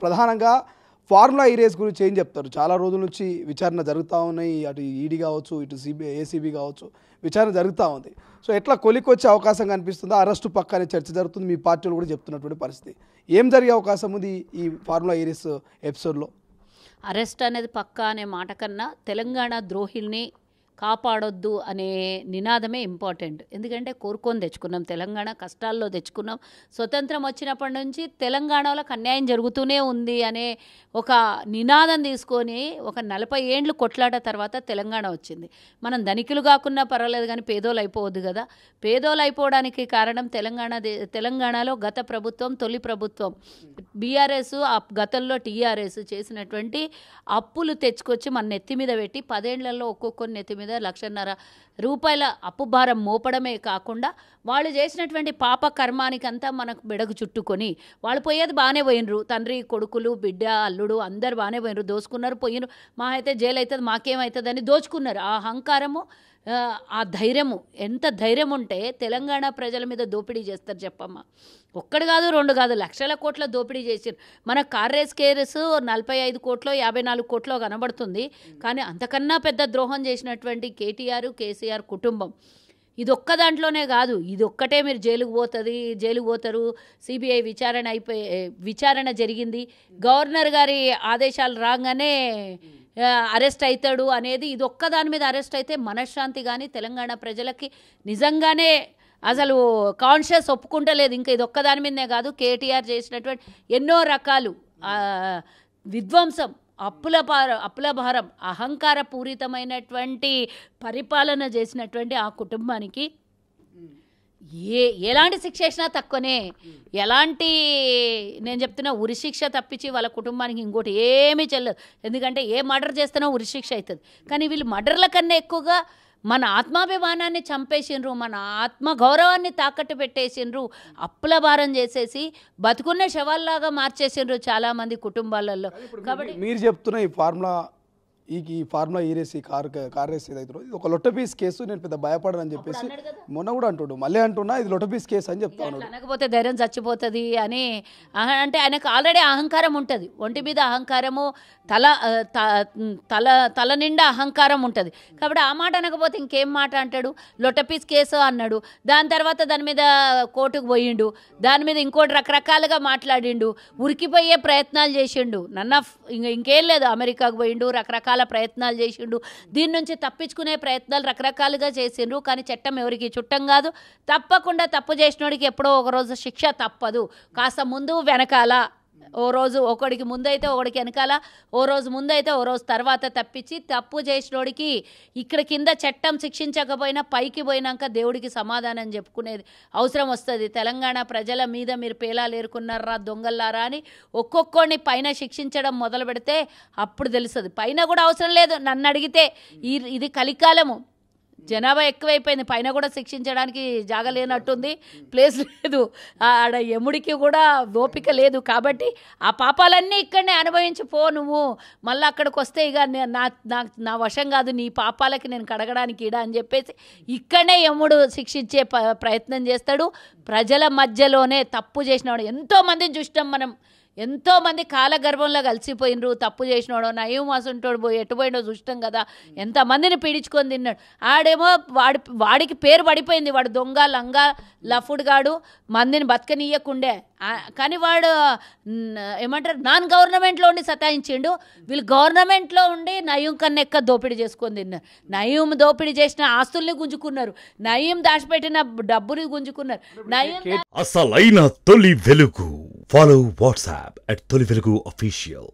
ప్రధానంగా ఫార్ములా ఈ రేస్ గురించి ఏం చెప్తారు? చాలా రోజుల నుంచి విచారణ జరుగుతూ ఉన్నాయి. అటు ఈడీ కావచ్చు, ఇటు ఏసీబీ కావచ్చు, విచారణ జరుగుతూ ఉంది. సో ఎట్లా కొలికొచ్చే అవకాశం కనిపిస్తుందో, అరెస్టు పక్కనే చర్చ జరుగుతుంది. మీ పార్టీలు కూడా చెప్తున్నటువంటి పరిస్థితి ఏం జరిగే అవకాశం ఉంది ఈ ఫార్ములా ఈ రేస్ ఎపిసోడ్లో? అరెస్ట్ అనేది పక్కా అనే మాట కన్నా తెలంగాణ ద్రోహిల్ని కాపాడొద్దు అనే నినాదమే ఇంపార్టెంట్. ఎందుకంటే కోరుకొని తెచ్చుకున్నాం, తెలంగాణ కష్టాల్లో తెచ్చుకున్నాం. స్వతంత్రం వచ్చినప్పటి నుంచి తెలంగాణలో అన్యాయం జరుగుతూనే ఉంది అనే ఒక నినాదం తీసుకొని ఒక 40 ఏండ్లు కొట్లాట తర్వాత తెలంగాణ వచ్చింది. మనం ధనికులు కాకున్నా పర్వాలేదు కానీ పేదోళ్ళు అయిపోవద్దు కదా. పేదోళ్ళు అయిపోవడానికి కారణం తెలంగాణలో గత ప్రభుత్వం, తొలి ప్రభుత్వం బీఆర్ఎస్, గతంలో టీఆర్ఎస్ చేసినటువంటి అప్పులు తెచ్చుకొచ్చి మన నెత్తి మీద పెట్టి 10 ఏళ్లలో ఒక్కొక్కరి నెత్తి మీద ₹1,00,000 అప్పు భారం మోపడమే కాకుండా వాళ్ళు చేసినటువంటి పాప కర్మానికంతా మనకు బెడగు చుట్టుకొని వాళ్ళు పోయేది బాగానే పోయినరు. తండ్రి, కొడుకులు, బిడ్డ, అల్లుడు అందరు బాగానే పోయినరు, దోచుకున్నారు, పోయినరు. మా అయితే జైలు అవుతుంది, మాకేమవుతుందని దోచుకున్నారు. ఆ అహంకారము, ఆ ధైర్యము, ఎంత ధైర్యం ఉంటే తెలంగాణ ప్రజల మీద దోపిడీ చేస్తారు చెప్పమ్మా. ఒక్కడు కాదు, 2 కాదు, లక్షల కోట్ల దోపిడీ చేసారు. మన కార్ రేస్ కేసు 45 కోట్లో 54 కోట్లో కనబడుతుంది. కానీ అంతకన్నా పెద్ద ద్రోహం చేసినటువంటి కేటీఆర్, కేసీఆర్ కుటుంబం ఇది ఒక్క దాంట్లోనే కాదు. ఇది ఒక్కటే మీరు జైలుకు పోతారు. సిబిఐ విచారణ జరిగింది, గవర్నర్ గారి ఆదేశాలు రాగానే అరెస్ట్ అవుతాడు అనేది, ఇది ఒక్క దాని మీద అరెస్ట్ అయితే మనశ్శాంతి కానీ తెలంగాణ ప్రజలకి నిజంగానే అసలు కాన్షియస్ ఒప్పుకుంటలేదు. ఇంకా ఇది ఒక్క దాని మీదనే కాదు, కేటీఆర్ చేసినటువంటి ఎన్నో రకాలు విధ్వంసం, అప్పుల భారం, అహంకారపూరితమైనటువంటి పరిపాలన చేసినటువంటి ఆ కుటుంబానికి ఎలాంటి శిక్ష వేసినా తక్కువనే. ఎలాంటి, నేను చెప్తున్నా, ఉరిశిక్ష తప్పించి వాళ్ళ కుటుంబానికి ఇంకోటి ఏమీ చెల్లదు. ఎందుకంటే ఏ మర్డర్ చేస్తేనో ఉరిశిక్ష అవుతుంది. కానీ వీళ్ళు మర్డర్ల కన్నా ఎక్కువగా మన ఆత్మాభిమానాన్ని చంపేసిండ్రు, మన ఆత్మగౌరవాన్ని తాకట్టు పెట్టేసిండ్రు, అప్పుల భారం చేసేసి బతుకున్న శవాల్లాగా మార్చేసిండ్రు చాలామంది కుటుంబాలలో. కాబట్టి మీరు చెప్తున్న ఈ ఫార్ములా ఈ రేస్, ఈ కార్ రేస్ ఏదైతే ఇది ఒక లొట్టపీస్ కేసు, నేను పెద్ద భయపడనని చెప్పేసి మొన్న కూడా అంటుడు, మళ్ళీ అంటున్నా ఇది లొట్టపీస్ కేసు అని చెప్తాను. అనకపోతే ధైర్యం చచ్చిపోతుంది అని అంటే ఆయనకు ఆల్రెడీ అహంకారం ఉంటుంది, ఒంటి మీద అహంకారము, తల నిండా అహంకారం ఉంటుంది. కాబట్టి ఆ మాట అనకపోతే ఇంకేం మాట అంటాడు? లొట్టపీస్ కేసు అన్నాడు, దాని తర్వాత దాని మీద కోర్టుకు పోయిండు, దాని మీద ఇంకోటి రకరకాలుగా మాట్లాడిండు, ఉరికిపోయే ప్రయత్నాలు చేసిండు. ఇంకేం లేదు, అమెరికాకు పోయిండు, రకరకాల ప్రయత్నాలు చేసిండు, దీని నుంచి తప్పించుకునే ప్రయత్నాలు రకరకాలుగా చేసిండ్రు. కానీ చట్టం ఎవరికి చుట్టం కాదు. తప్పకుండా తప్పు చేసినోడికి ఎప్పుడో ఒకరోజు శిక్ష తప్పదు. కాస్త ముందు వెనకాల, ఓ రోజు ఒకడికి ముందైతే ఒకడికి వెనకాల, ఓ రోజు ముందైతే ఓ రోజు తర్వాత తప్పించి తప్పు చేసినోడికి ఇక్కడ కింద చట్టం శిక్షించకపోయినా పైకి పోయినాక దేవుడికి సమాధానం చెప్పుకునేది అవసరం వస్తుంది. తెలంగాణ ప్రజల మీద మీరు పేలాలు ఏరుకున్నారా దొంగల్లారా అని ఒక్కొక్కడిని పైన శిక్షించడం మొదలు పెడితే అప్పుడు తెలుస్తుంది. పైన కూడా అవసరం లేదు, నన్ను అడిగితే. ఇది కలికాలము, జనాభా ఎక్కువైపోయింది, పైన కూడా శిక్షించడానికి జాగ లేనట్టుంది, ప్లేస్ లేదు, ఆడ యముడికి కూడా ఓపిక లేదు. కాబట్టి ఆ పాపాలన్నీ ఇక్కడనే అనుభవించిపో నువ్వు, మళ్ళీ అక్కడికి వస్తే ఇక నా వశం కాదు, నీ పాపాలకి నేను కడగడానికి ఇడా అని చెప్పేసి ఇక్కడనే యముడు శిక్షించే ప్రయత్నం చేస్తాడు. ప్రజల మధ్యలోనే తప్పు చేసినవాడు ఎంతోమందిని చూసినాం మనం, ఎంతోమంది కాలగర్భంలో కలిసిపోయినరు. తప్పు చేసినాడో నయం అసంటోడు పోయి ఎటుపోయినో చూసినాం కదా, ఎంతమందిని పీడించుకొని తిన్నాడు. ఆడేమో వాడికి పేరు పడిపోయింది, వాడు దొంగ, లంగా, లఫుడ్ గాడు, మందిని బతకనీయకుండే. కానీ వాడు ఏమంటారు, నాన్ గవర్నమెంట్లో ఉండి సతాయించిండు. వీళ్ళు గవర్నమెంట్లో ఉండి నయం కన్నా ఎక్క దోపిడీ చేసుకొని తిన్నారు. నయం దోపిడీ చేసిన ఆస్తుల్ని గుంజుకున్నారు, నయం దాచిపెట్టిన డబ్బుని గుంజుకున్నారు. నయం అసలైన తొలి వెలుగు. Follow WhatsApp at Toli Velugu Official.